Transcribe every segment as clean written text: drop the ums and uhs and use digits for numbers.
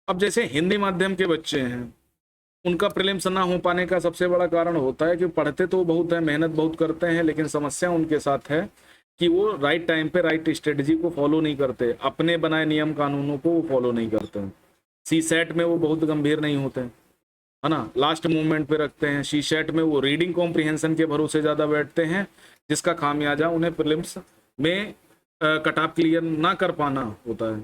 अब जैसे हिंदी माध्यम के बच्चे हैं, उनका प्रीलिम्स ना हो पाने का सबसे बड़ा कारण होता है कि पढ़ते तो बहुत है, मेहनत बहुत करते हैं, लेकिन समस्या उनके साथ है कि वो राइट टाइम पे राइट स्ट्रेटजी को फॉलो नहीं करते, अपने बनाए नियम कानूनों को वो फॉलो नहीं करते। सी सेट में वो बहुत गंभीर नहीं होते, है ना, लास्ट मोमेंट पे रखते हैं। सी सेट में वो रीडिंग कॉम्प्रिहेंशन के भरोसे ज़्यादा बैठते हैं, जिसका खामियाजा उन्हें प्रीलिम्स में कट ऑफ क्लियर ना कर पाना होता है।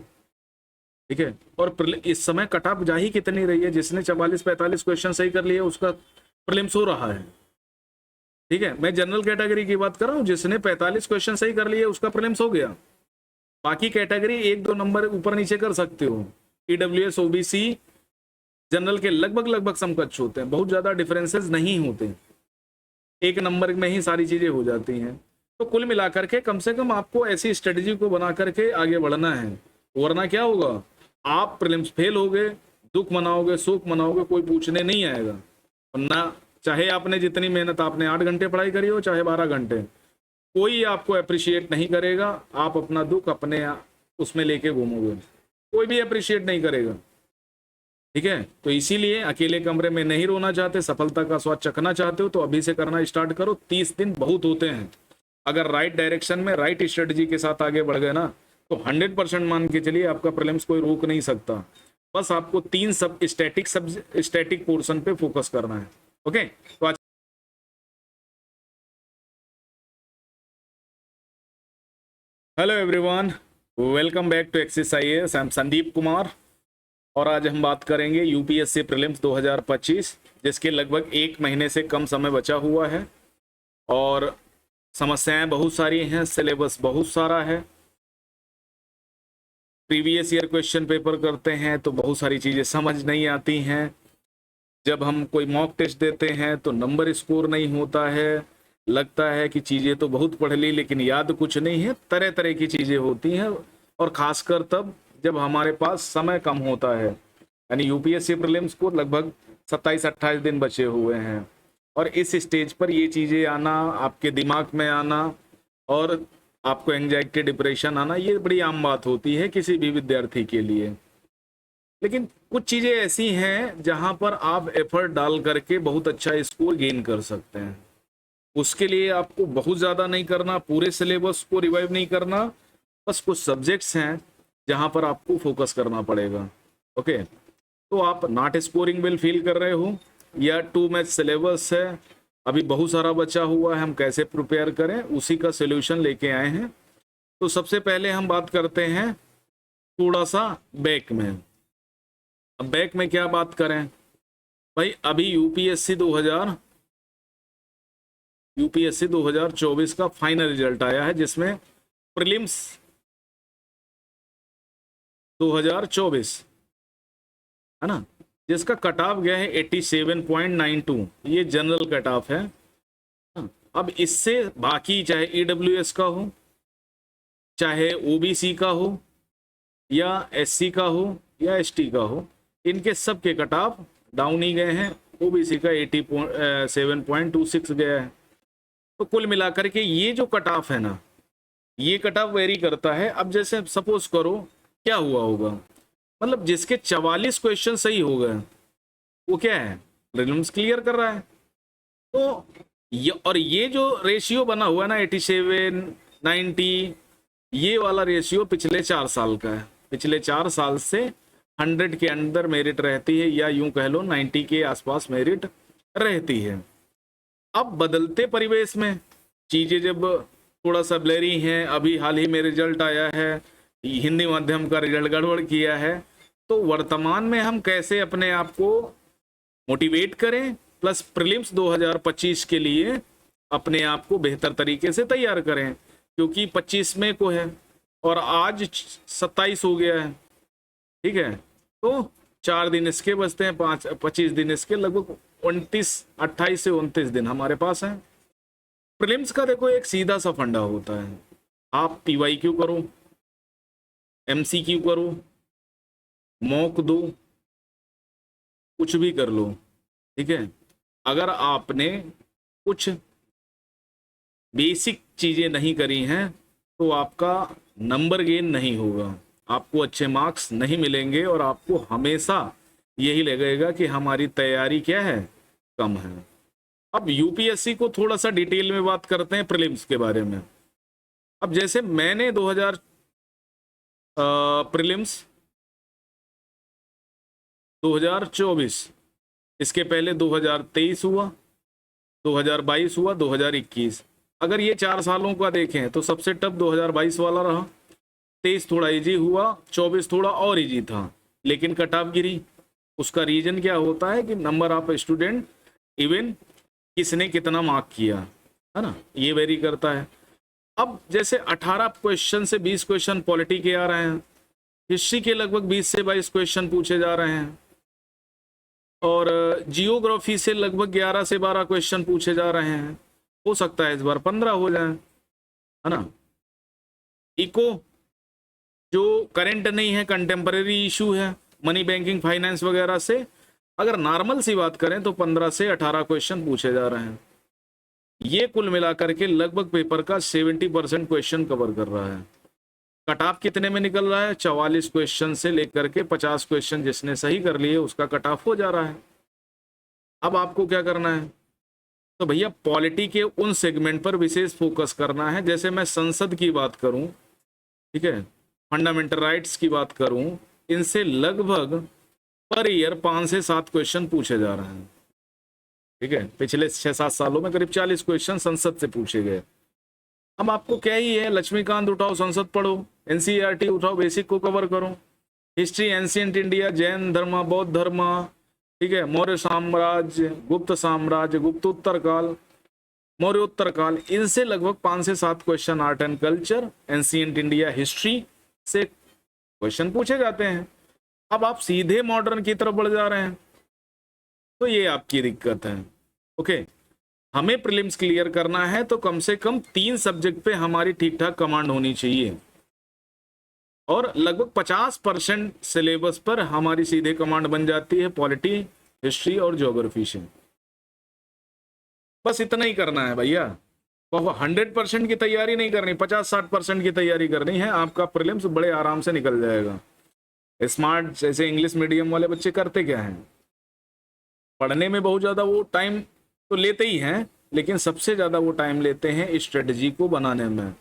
ठीक है, और इस समय कट ऑफ जा ही कितनी रही है, जिसने 44-45 क्वेश्चन सही कर लिए उसका प्रीलिम्स हो रहा है। ठीक है, मैं जनरल कैटेगरी की बात कर रहा हूँ, जिसने 45 क्वेश्चन सही कर लिए उसका प्रीलिम्स हो गया। बाकी कैटेगरी 1-2 नंबर ऊपर नीचे कर सकते हो। ईडब्ल्यूएस ओबीसी जनरल के लगभग लगभग समकक्ष होते हैं, बहुत ज्यादा डिफरेंसेस नहीं होते, एक नंबर में ही सारी चीजें हो जाती हैं। तो कुल मिलाकर के कम से कम आपको ऐसी स्ट्रेटजी को बना करके आगे बढ़ना है, वरना क्या होगा, आप प्रीलिम्स फेल होगे, दुख मनाओगे, शोक मनाओगे, कोई पूछने नहीं आएगा। और ना, चाहे आपने जितनी मेहनत, आपने 8 घंटे पढ़ाई करी हो चाहे 12 घंटे, कोई आपको अप्रिशिएट नहीं करेगा। आप अपना दुख अपने उसमें लेके घूमोगे, कोई भी अप्रिशिएट नहीं करेगा। ठीक है, तो इसीलिए अकेले कमरे में नहीं रोना चाहते, सफलता का स्वाद चखना चाहते हो तो अभी से करना स्टार्ट करो। 30 दिन बहुत होते हैं, अगर राइट डायरेक्शन में राइट स्ट्रेटजी के साथ आगे बढ़ गए ना, तो 100% मान के चलिए आपका प्रीलिम्स कोई रोक नहीं सकता। बस आपको 3 सब स्टैटिक पोर्शन पे फोकस करना है। ओके, तो आज hello everyone, welcome back to Axis IAS. I am Sandeep Kumar और आज हम बात करेंगे यूपीएससी प्रीलिम्स 2025, जिसके लगभग 1 महीने से कम समय बचा हुआ है और समस्याएं बहुत सारी हैं, सिलेबस बहुत सारा है। प्रीवियस ईयर क्वेश्चन पेपर करते हैं तो बहुत सारी चीज़ें समझ नहीं आती हैं। जब हम कोई मॉक टेस्ट देते हैं तो नंबर स्कोर नहीं होता है, लगता है कि चीज़ें तो बहुत पढ़ ली लेकिन याद कुछ नहीं है। तरह तरह की चीज़ें होती हैं, और ख़ासकर तब जब हमारे पास समय कम होता है। यानी यूपीएससी प्रीलिम्स को लगभग 27-28 दिन बचे हुए हैं, और इस स्टेज पर ये चीज़ें आना, आपके दिमाग में आना और आपको एंजाइटी डिप्रेशन आना, ये बड़ी आम बात होती है किसी भी विद्यार्थी के लिए। लेकिन कुछ चीज़ें ऐसी हैं जहां पर आप एफर्ट डाल करके बहुत अच्छा स्कोर गेन कर सकते हैं। उसके लिए आपको बहुत ज़्यादा नहीं करना, पूरे सिलेबस को रिवाइव नहीं करना, बस कुछ सब्जेक्ट्स हैं जहां पर आपको फोकस करना पड़ेगा। ओके, तो आप नॉट स्कोरिंग वेल फील कर रहे हो या टू मैच सिलेबस है, अभी बहुत सारा बचा हुआ है, हम कैसे प्रिपेयर करें, उसी का सोल्यूशन लेके आए हैं। तो सबसे पहले हम बात करते हैं थोड़ा सा बैक में। अब बैक में क्या बात करें भाई, अभी यूपीएससी 2024 का फाइनल रिजल्ट आया है, जिसमें प्रीलिम्स 2024, है ना, जिसका कट ऑफ गया है 87.92, ये जनरल कट ऑफ है। अब इससे बाकी चाहे ईडब्ल्यूएस का हो, चाहे ओबीसी का हो, या एससी का हो, या एसटी का हो, इनके सब के कट ऑफ डाउन ही गए हैं। ओबीसी का 87.26 गया है। तो कुल मिलाकर के ये जो कट ऑफ है ना, ये कट ऑफ वेरी करता है। अब जैसे सपोज करो क्या हुआ होगा, मतलब जिसके 44 क्वेश्चन सही हो गए, वो क्या है, प्रीलिम्स क्लियर कर रहा है। तो ये जो रेशियो बना हुआ है ना 87-90, ये वाला रेशियो पिछले 4 साल का है। पिछले 4 साल से 100 के अंदर मेरिट रहती है, या यूं कह लो 90 के आसपास मेरिट रहती है। अब बदलते परिवेश में चीज़ें जब थोड़ा सा ब्लरी हैं, अभी हाल ही में रिजल्ट आया है, हिंदी माध्यम का रिजल्ट गड़बड़ किया है, तो वर्तमान में हम कैसे अपने आप को मोटिवेट करें, प्लस प्रीलिम्स 2025 के लिए अपने आप को बेहतर तरीके से तैयार करें, क्योंकि 25 मई को है और आज 27 हो गया है। ठीक है, तो 4 दिन इसके बचते हैं, 25 दिन इसके, लगभग 28 से 29 दिन हमारे पास हैं। प्रीलिम्स का देखो एक सीधा सा फंडा होता है, आप पीवाईक्यू करो, एमसीक्यू करो, मॉक दो, कुछ भी कर लो। ठीक है, अगर आपने कुछ बेसिक चीज़ें नहीं करी हैं तो आपका नंबर गेन नहीं होगा। आपको अच्छे मार्क्स नहीं मिलेंगे और आपको हमेशा यही लगेगा कि हमारी तैयारी क्या है, कम है। अब यूपीएससी को थोड़ा सा डिटेल में बात करते हैं प्रीलिम्स के बारे में। अब जैसे मैंने 2000 प्रीलिम्स 2024, इसके पहले 2023 हुआ, 2022 हुआ, 2021। अगर ये 4 सालों का देखें तो सबसे टफ 2022 वाला रहा, 23 थोड़ा इजी हुआ, 24 थोड़ा और इजी था, लेकिन कट ऑफ गिरी। उसका रीजन क्या होता है कि नंबर ऑफ स्टूडेंट, इवन किसने कितना मार्क किया, है ना, ये वेरी करता है। अब जैसे 18 क्वेश्चन से 20 क्वेश्चन पॉलिटी के आ रहे हैं, हिस्ट्री के लगभग 20 से 22 क्वेश्चन पूछे जा रहे हैं, और जियोग्राफी से लगभग 11 से 12 क्वेश्चन पूछे जा रहे हैं। हो सकता है इस बार 15 हो जाए, है ना। इको जो करंट नहीं है, कंटेम्परेरी इशू है, मनी बैंकिंग फाइनेंस वगैरह से, अगर नॉर्मल सी बात करें तो 15 से 18 क्वेश्चन पूछे जा रहे हैं। ये कुल मिलाकर के लगभग पेपर का 70% क्वेश्चन कवर कर रहा है। कट ऑफ कितने में निकल रहा है? 44 क्वेश्चन से लेकर के 50 क्वेश्चन जिसने सही कर लिए उसका कट ऑफ हो जा रहा है। अब आपको क्या करना है? तो भैया पॉलिटी के उन सेगमेंट पर विशेष फोकस करना है। जैसे मैं संसद की बात करूं, ठीक है, फंडामेंटल राइट्स की बात करूं, इनसे लगभग पर ईयर 5 से 7 क्वेश्चन पूछे जा रहे हैं। ठीक है, पिछले 6-7 सालों में करीब 40 क्वेश्चन संसद से पूछे गए। अब आपको क्या ही है, लक्ष्मीकांत उठाओ, संसद पढ़ो, एनसीईआरटी उठाओ, बेसिक को कवर करो, हिस्ट्री, एंशिएंट इंडिया, जैन धर्म, बौद्ध धर्म, ठीक है, मौर्य साम्राज्य, गुप्त साम्राज्य, गुप्तोत्तर काल, मौर्योत्तर काल, इनसे लगभग 5 से 7 question art and culture, ancient India, history से क्वेश्चन पूछे जाते हैं। अब आप सीधे मॉडर्न की तरफ बढ़ जा रहे हैं तो ये आपकी दिक्कत है। ओके, हमें प्रीलिम्स क्लियर करना है तो कम से कम 3 सब्जेक्ट पे हमारी ठीक ठाक कमांड होनी चाहिए, और लगभग 50% सिलेबस पर हमारी सीधे कमांड बन जाती है, पॉलिटी, हिस्ट्री और ज्योग्राफी से। बस इतना ही करना है भैया। तो 100% की तैयारी नहीं करनी, 50-60% की तैयारी करनी है, आपका प्रीलिम्स बड़े आराम से निकल जाएगा। स्मार्ट जैसे इंग्लिश मीडियम वाले बच्चे करते क्या हैं, पढ़ने में बहुत ज़्यादा वो टाइम तो लेते ही हैं, लेकिन सबसे ज़्यादा वो टाइम लेते हैं स्ट्रेटजी को बनाने में,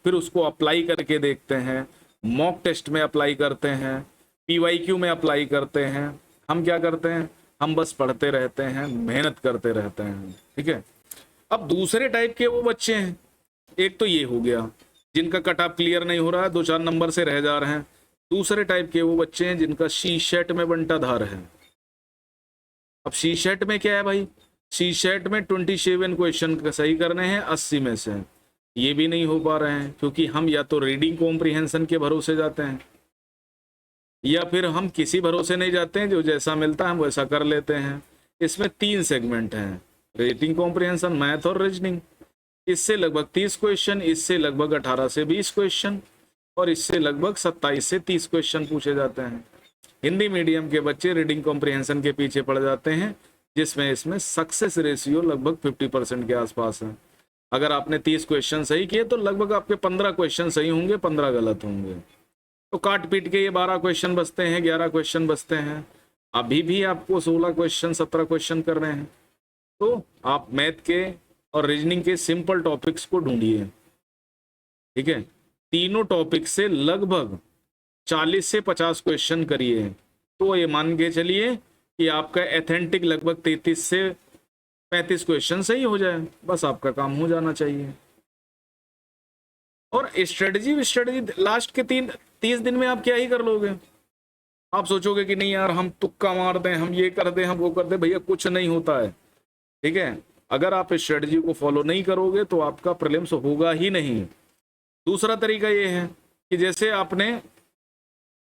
फिर उसको अप्लाई करके देखते हैं, मॉक टेस्ट में अप्लाई करते हैं, पीवाईक्यू में अप्लाई करते हैं। हम क्या करते हैं? हम बस पढ़ते रहते हैं, मेहनत करते रहते हैं। ठीक है, अब दूसरे टाइप के वो बच्चे हैं, एक तो ये हो गया जिनका कट ऑफ क्लियर नहीं हो रहा है, 2-4 नंबर से रह जा रहे हैं। दूसरे टाइप के वो बच्चे हैं जिनका शीशेट में बंटाधार है। अब शीशेट में क्या है भाई? शीशेट में 27 क्वेश्चन सही करने हैं 80 में से, ये भी नहीं हो पा रहे हैं क्योंकि हम या तो रीडिंग कॉम्प्रिहेंशन के भरोसे जाते हैं, या फिर हम किसी भरोसे नहीं जाते हैं, जो जैसा मिलता है हम वैसा कर लेते हैं। इसमें 3 सेगमेंट हैं, रीडिंग कॉम्प्रिहेंशन, मैथ और रीजनिंग। इससे लगभग 30 क्वेश्चन, इससे लगभग 18 से 20 क्वेश्चन, और इससे लगभग 27 से 30 क्वेश्चन पूछे जाते हैं। हिंदी मीडियम के बच्चे रीडिंग कॉम्प्रिहेंशन के पीछे पड़ जाते हैं, जिसमें इसमें सक्सेस रेशियो लगभग 50% के आसपास है। अगर आपने 30 क्वेश्चन सही किए तो लगभग आपके 15 क्वेश्चन सही होंगे, 15 गलत होंगे, तो काट पीट के ये 12 क्वेश्चन बचते हैं, 11 क्वेश्चन बचते हैं। अभी भी आपको 16 क्वेश्चन, 17 क्वेश्चन कर रहे हैं, तो आप मैथ के और रीजनिंग के सिंपल टॉपिक्स को ढूंढिए। ठीक है, तीनों टॉपिक से लगभग 40 से 50 क्वेश्चन करिए, तो ये मान के चलिए कि आपका एथेंटिक लगभग 33 से 35 क्वेश्चन सही हो जाए, बस आपका काम हो जाना चाहिए। और स्ट्रेटजी लास्ट के 30 दिन में आप क्या ही कर लोगे? आप सोचोगे कि नहीं यार हम तुक्का मार दें, हम ये कर दें, हम वो कर दें, भैया कुछ नहीं होता है। ठीक है, अगर आप स्ट्रेटजी को फॉलो नहीं करोगे तो आपका प्रीलिम्स होगा ही नहीं। दूसरा तरीका ये है कि जैसे आपने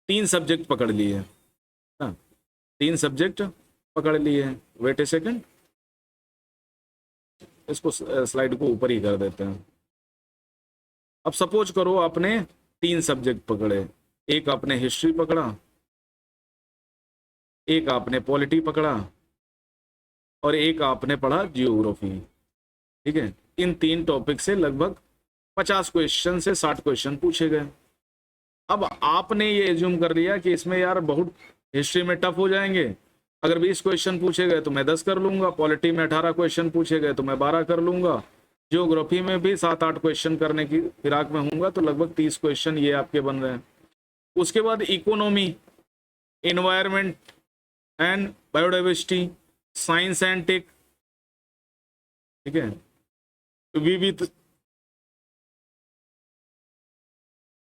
3 सब्जेक्ट पकड़ लिए, 3 सब्जेक्ट पकड़ लिए, वेट ए सेकंड, इसको स्लाइड को ऊपर ही कर देते हैं। अब सपोज करो आपने 3 सब्जेक्ट पकड़े, एक आपने हिस्ट्री पकड़ा, एक आपने पॉलिटी पकड़ा, और एक आपने पढ़ा जियोग्राफी। ठीक है, इन 3 टॉपिक से लगभग 50 क्वेश्चन से 60 क्वेश्चन पूछे गए। अब आपने ये एज्यूम कर लिया कि इसमें यार बहुत हिस्ट्री में टफ हो जाएंगे, अगर 20 क्वेश्चन पूछे गए तो मैं 10 कर लूंगा, पॉलिटी में 18 क्वेश्चन पूछे गए तो मैं 12 कर लूंगा, ज्योग्राफी में भी 7-8 क्वेश्चन करने की फिराक में होऊंगा, तो लगभग 30 क्वेश्चन ये आपके बन रहे हैं। उसके बाद economy, environment and biodiversity, science and tech, ठीक है, विविध,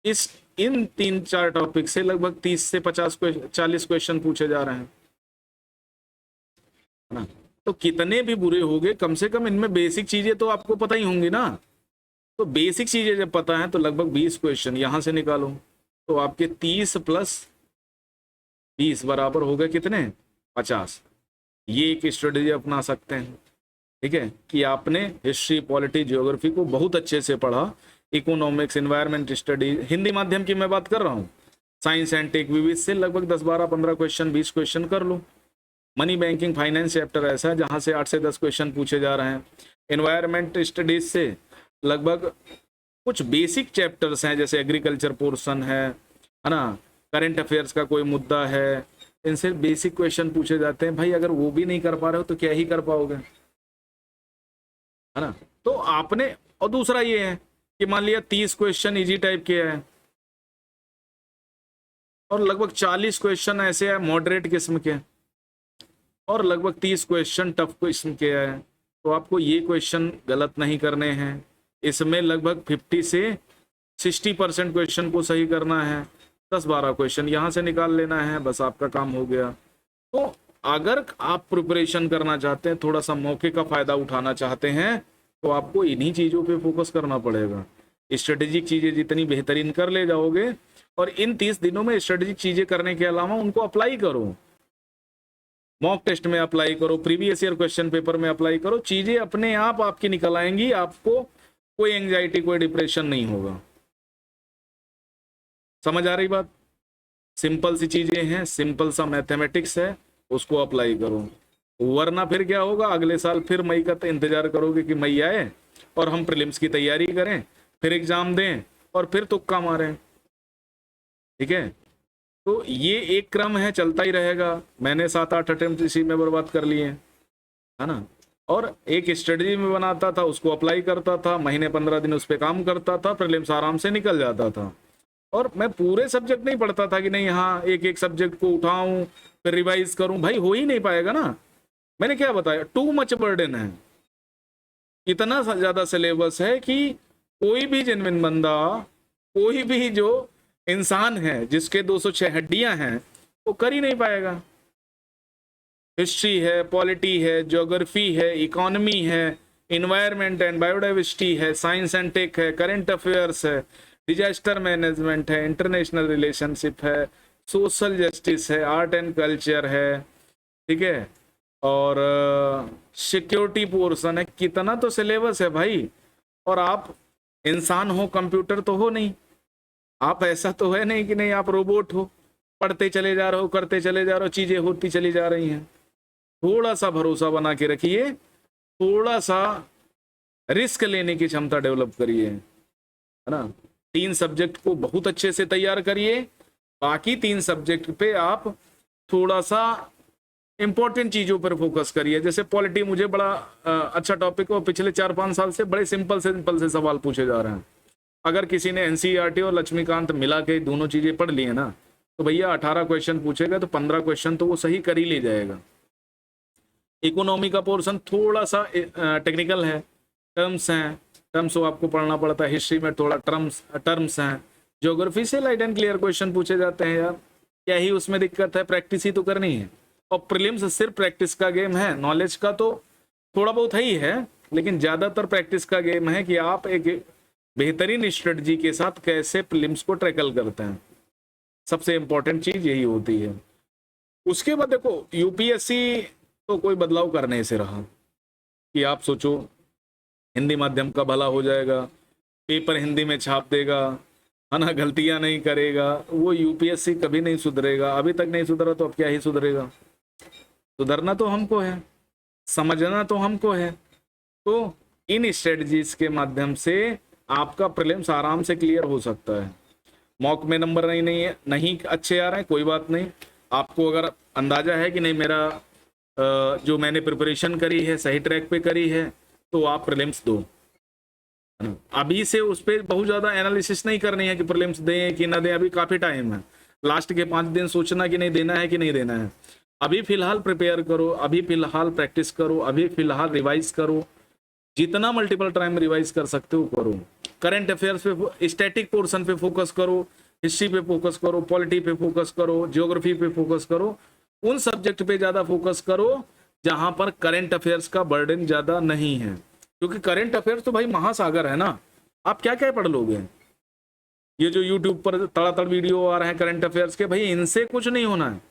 इस इन 3-4 टॉपिक से लगभग 30 से 40 क्वेश्चन पूछे जा रहे हैं, है ना। तो कितने भी बुरे हो गए, कम से कम इनमें बेसिक चीजें तो आपको पता ही होंगी ना। तो बेसिक चीजें जब पता है तो लगभग 20 क्वेश्चन यहां से निकालो, तो आपके 30 प्लस 20 बराबर हो गए कितने, 50। ये एक स्ट्रेटेजी अपना सकते हैं, ठीक है, कि आपने हिस्ट्री, पॉलिटी, ज्योग्राफी को बहुत अच्छे से पढ़ा, इकोनॉमिक्स, एनवायरमेंट स्टडी, हिंदी माध्यम की मैं बात कर रहा हूँ, साइंस एंड टेक, विविध से लगभग 10-12-15 क्वेश्चन, 20 क्वेश्चन कर लो। मनी, बैंकिंग, फाइनेंस चैप्टर ऐसा है जहाँ से 8 से 10 क्वेश्चन पूछे जा रहे हैं। एनवायरमेंट स्टडीज से लगभग कुछ बेसिक चैप्टर्स हैं, जैसे एग्रीकल्चर पोर्शन है ना, करंट अफेयर्स का कोई मुद्दा है, इनसे बेसिक क्वेश्चन पूछे जाते हैं। भाई अगर वो भी नहीं कर पा रहे हो तो क्या ही कर पाओगे, है ना। तो आपने, और दूसरा ये है कि मान लिया 30 क्वेश्चन इजी टाइप के हैं और लगभग 40 क्वेश्चन ऐसे हैं मॉडरेट किस्म के, और लगभग 30 क्वेश्चन टफ किस्म के हैं, तो आपको ये क्वेश्चन गलत नहीं करने हैं। इसमें लगभग 50 से 60% क्वेश्चन को सही करना है, 10-12 क्वेश्चन यहाँ से निकाल लेना है, बस आपका काम हो गया। तो अगर आप प्रिपरेशन करना चाहते हैं, थोड़ा सा मौके का फायदा उठाना चाहते हैं, तो आपको इन्हीं चीजों पे फोकस करना पड़ेगा। स्ट्रेटेजिक चीजें जितनी बेहतरीन कर ले जाओगे, और इन 30 दिनों में स्ट्रेटेजिक चीजें करने के अलावा उनको अप्लाई करो, मॉक टेस्ट में अप्लाई करो, प्रीवियस ईयर क्वेश्चन पेपर में अप्लाई करो, चीजें अपने आप आपकी निकल आएंगी, आपको कोई एंजाइटी, कोई डिप्रेशन नहीं होगा। समझ आ रही बात? सिंपल सी चीजें हैं, सिंपल सा मैथमेटिक्स है, उसको अप्लाई करो। वरना फिर क्या होगा, अगले साल फिर मई का इंतजार करोगे कि मई आए और हम प्रीलिम्स की तैयारी करें, फिर एग्जाम दें और फिर तुक्का मारें, ठीक है। तो ये एक क्रम है, चलता ही रहेगा। मैंने 7-8 अटेम्प्ट इसी में बर्बाद कर लिए, है ना। और एक स्ट्रेटजी में बनाता था, उसको अप्लाई करता था, महीने 15 दिन उस पर काम करता था, प्रीलिम्स आराम से निकल जाता था। और मैं पूरे सब्जेक्ट नहीं पढ़ता था कि नहीं हाँ एक एक सब्जेक्ट को उठाऊं फिर रिवाइज करूं, भाई हो ही नहीं पाएगा ना। मैंने क्या बताया, टू मच बर्डन है, इतना ज्यादा सिलेबस है कि कोई भी जेन्युइन बंदा, कोई भी जो इंसान है जिसके 206 हड्डियां हैं, वो कर ही नहीं पाएगा। हिस्ट्री है, पॉलिटी है, ज्योग्राफी है, इकोनॉमी है, इन्वायरमेंट एंड बायोडाइवर्सिटी है, साइंस एंड टेक है, करंट अफेयर्स है, डिजास्टर मैनेजमेंट है, इंटरनेशनल रिलेशनशिप है, सोशल जस्टिस है, आर्ट एंड कल्चर है, ठीक है, और सिक्योरिटी पोर्शन है। कितना तो सिलेबस है भाई। और आप इंसान हो, कंप्यूटर तो हो नहीं, आप ऐसा तो है नहीं कि नहीं आप रोबोट हो, पढ़ते चले जा रहे हो, करते चले जा रहे हो, चीजें होती चली जा रही हैं। थोड़ा सा भरोसा बना के रखिए, थोड़ा सा रिस्क लेने की क्षमता डेवलप करिए, है ना। 3 सब्जेक्ट को बहुत अच्छे से तैयार करिए, बाकी 3 सब्जेक्ट पे आप थोड़ा सा इंपॉर्टेंट चीजों पर फोकस करिए। जैसे पॉलिटी मुझे बड़ा अच्छा टॉपिक हो, पिछले 4-5 साल से बड़े सिंपल से सवाल पूछे जा रहे हैं। अगर किसी ने एनसीईआरटी और लक्ष्मीकांत मिला के दोनों चीजें पढ़ ली है ना, तो भैया 18 क्वेश्चन पूछेगा तो 15 क्वेश्चन तो वो सही कर ही ले जाएगा। इकोनॉमी का पोर्शन थोड़ा सा टेक्निकल है, टर्म्स हैं, टर्म्स को आपको पढ़ना पड़ता है। हिस्ट्री में थोड़ा टर्म्स हैं। ज्योग्राफी से लाइट एंड क्लियर क्वेश्चन पूछे जाते हैं यार, क्या ही उसमें दिक्कत है, प्रैक्टिस ही तो करनी है। और प्रीलिम्स सिर्फ प्रैक्टिस का गेम है, नॉलेज का तो थोड़ा बहुत ही है, लेकिन ज्यादातर प्रैक्टिस का गेम है कि आप एक बेहतरीन स्ट्रेटजी के साथ कैसे प्रीलिम्स को टैकल करते हैं। सबसे इंपॉर्टेंट चीज यही होती है। उसके बाद देखो, यूपीएससी तो कोई बदलाव करने से रहा कि आप सोचो हिंदी माध्यम का भला हो जाएगा, पेपर हिंदी में छाप देगा, है ना, गलतियां नहीं करेगा, वो यूपीएससी कभी नहीं सुधरेगा। अभी तक नहीं सुधरा तो अब क्या ही सुधरेगा। सुधरना तो हमको है, समझना तो हमको है। तो इन स्ट्रेटजीज के माध्यम से आपका प्रीलिम्स आराम से क्लियर हो सकता है। मॉक में नंबर नहीं अच्छे आ रहे हैं, कोई बात नहीं। आपको अगर अंदाजा है कि नहीं मेरा जो मैंने प्रिपरेशन करी है सही ट्रैक पे करी है, तो आप प्रीलिम्स दो। अभी से उस पर बहुत ज्यादा एनालिसिस नहीं करनी है कि प्रीलिम्स दें कि ना दें, अभी काफी टाइम है। लास्ट के 5 दिन सोचना कि नहीं देना है कि नहीं देना है। अभी फिलहाल प्रिपेयर करो, अभी फिलहाल प्रैक्टिस करो, अभी फिलहाल रिवाइज करो, जितना मल्टीपल टाइम रिवाइज कर सकते हो करो। करंट अफेयर्स पे, स्टैटिक पोर्शन पे फोकस करो, हिस्ट्री पे फोकस करो, पॉलिटी पे फोकस करो, ज्योग्राफी पे फोकस करो। उन सब्जेक्ट पे ज्यादा फोकस करो जहां पर करंट अफेयर्स का बर्डन ज्यादा नहीं है, क्योंकि करंट अफेयर्स तो भाई महासागर है ना। आप क्या क्या पढ़ लोगे? ये जो यूट्यूब पर तड़ातड़ वीडियो आ रहे हैं करंट अफेयर्स के, भाई इनसे कुछ नहीं होना है।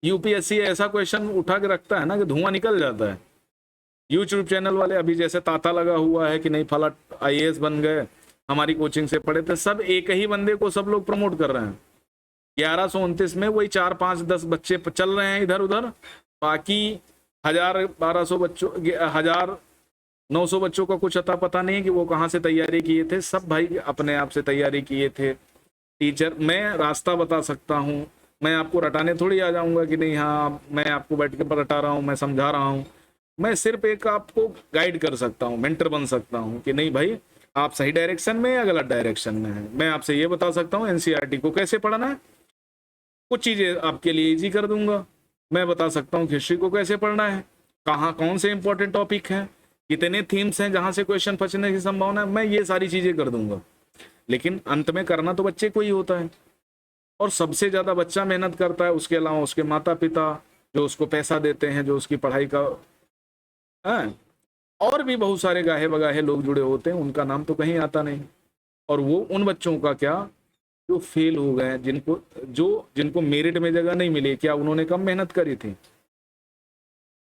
यूपीएससी ऐसा क्वेश्चन उठा के रखता है ना कि धुआं निकल जाता है। यूट्यूब चैनल वाले अभी जैसे तांता लगा हुआ है कि नहीं फला आईएएस बन गए, हमारी कोचिंग से पढ़े थे, सब एक ही बंदे को सब लोग प्रमोट कर रहे हैं। 1129 में वही 4 5 10 बच्चे चल रहे हैं इधर उधर, बाकी 1000 1200 बच्चों 1900 बच्चों का कुछ अता पता नहीं कि वो कहाँ से तैयारी किए थे। सब भाई अपने आप से तैयारी किए थे। टीचर, मैं रास्ता बता सकता हूँ, मैं आपको रटाने थोड़ी आ जाऊंगा कि नहीं हाँ मैं आपको बैठ के रटा रहा हूँ, मैं समझा रहा हूँ। मैं सिर्फ एक आपको गाइड कर सकता हूँ, मेंटर बन सकता हूँ कि नहीं भाई आप सही डायरेक्शन में या गलत डायरेक्शन में है। मैं आपसे ये बता सकता हूँ एनसीईआरटी को कैसे पढ़ना है, कुछ चीजें आपके लिए इजी कर दूंगा। मैं बता सकता हूँ हिस्ट्री को कैसे पढ़ना है, कहाँ कौन से इंपॉर्टेंट टॉपिक हैं, कितने थीम्स हैं जहां से क्वेश्चन फंसने की संभावना है, मैं ये सारी चीजें कर दूंगा। लेकिन अंत में करना तो बच्चे को ही होता है, और सबसे ज्यादा बच्चा मेहनत करता है, उसके अलावा उसके माता पिता जो उसको पैसा देते हैं, जो उसकी पढ़ाई का है, और भी बहुत सारे गाहे बगाहे लोग जुड़े होते हैं, उनका नाम तो कहीं आता नहीं। और वो उन बच्चों का क्या जो फेल हो गए, जिनको मेरिट में जगह नहीं मिली, क्या उन्होंने कम मेहनत करी थी?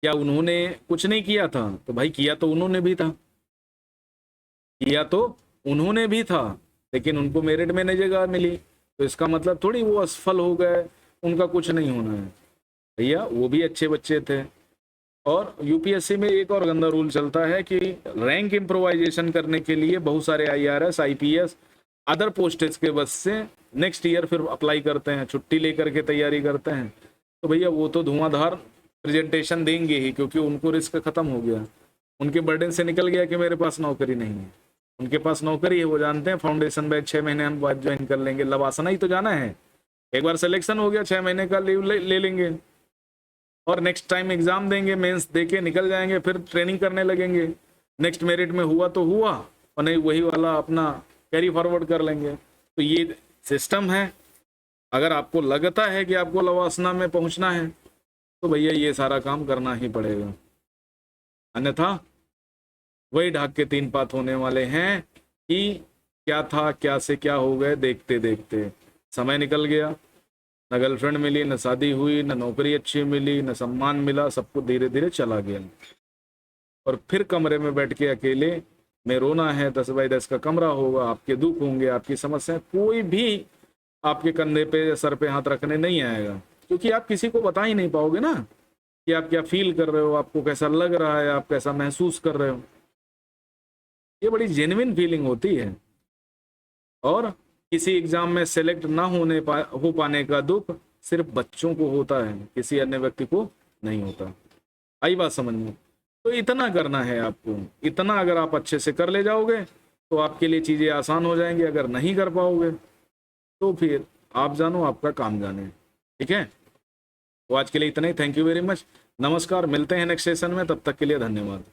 क्या उन्होंने कुछ नहीं किया था? तो भाई किया तो उन्होंने भी था, किया तो उन्होंने भी था, लेकिन उनको मेरिट में नहीं जगह मिली, तो इसका मतलब थोड़ी वो असफल हो गए, उनका कुछ नहीं होना है। भैया वो भी अच्छे बच्चे थे। और यूपीएससी में एक और गंदा रूल चलता है कि रैंक इम्प्रोवाइजेशन करने के लिए बहुत सारे आईआरएस आईपीएस अदर पोस्टेज के बस से नेक्स्ट ईयर फिर अप्लाई करते हैं, छुट्टी लेकर के तैयारी करते हैं। तो भैया वो तो धुआंधार प्रेजेंटेशन देंगे ही, क्योंकि उनको रिस्क खत्म हो गया, उनके बर्डन से निकल गया कि मेरे पास नौकरी नहीं है। उनके पास नौकरी है, वो जानते हैं फाउंडेशन बैच 6 महीने हम बाद ज्वाइन कर लेंगे, लवासना ही तो जाना है। एक बार सिलेक्शन हो गया 6 महीने का लीव ले लेंगे, और नेक्स्ट टाइम एग्जाम देंगे, मेंस देके निकल जाएंगे, फिर ट्रेनिंग करने लगेंगे। नेक्स्ट मेरिट में हुआ तो हुआ, और नहीं वही वाला अपना कैरी फॉरवर्ड कर लेंगे। तो ये सिस्टम है। अगर आपको लगता है कि आपको लवासना में पहुंचना है तो भैया ये सारा काम करना ही पड़ेगा, अन्यथा वही ढाक के 3 पात होने वाले हैं कि क्या था क्या से क्या हो गए, देखते देखते समय निकल गया, न गर्लफ्रेंड मिली, न शादी हुई, न नौकरी अच्छी मिली, न सम्मान मिला, सब कुछ धीरे धीरे चला गया। और फिर कमरे में बैठ के अकेले में रोना है, 10 बाई 10 का कमरा होगा, आपके दुख होंगे, आपकी समस्या, कोई भी आपके कंधे पे सर पे हाथ रखने नहीं आएगा, क्योंकि आप किसी को बता ही नहीं पाओगे ना कि आप क्या फील कर रहे हो, आपको कैसा लग रहा है, आप कैसा महसूस कर रहे हो। ये बड़ी जेन्युइन फीलिंग होती है। और किसी एग्जाम में सेलेक्ट ना हो पाने का दुख सिर्फ बच्चों को होता है, किसी अन्य व्यक्ति को नहीं होता। आई बात समझ में? तो इतना करना है आपको, इतना अगर आप अच्छे से कर ले जाओगे तो आपके लिए चीजें आसान हो जाएंगी। अगर नहीं कर पाओगे तो फिर आप जानो, आपका काम जाने। ठीक है, तो आज के लिए इतना ही। थैंक यू वेरी मच, नमस्कार, मिलते हैं नेक्स्ट सेशन में, तब तक के लिए धन्यवाद।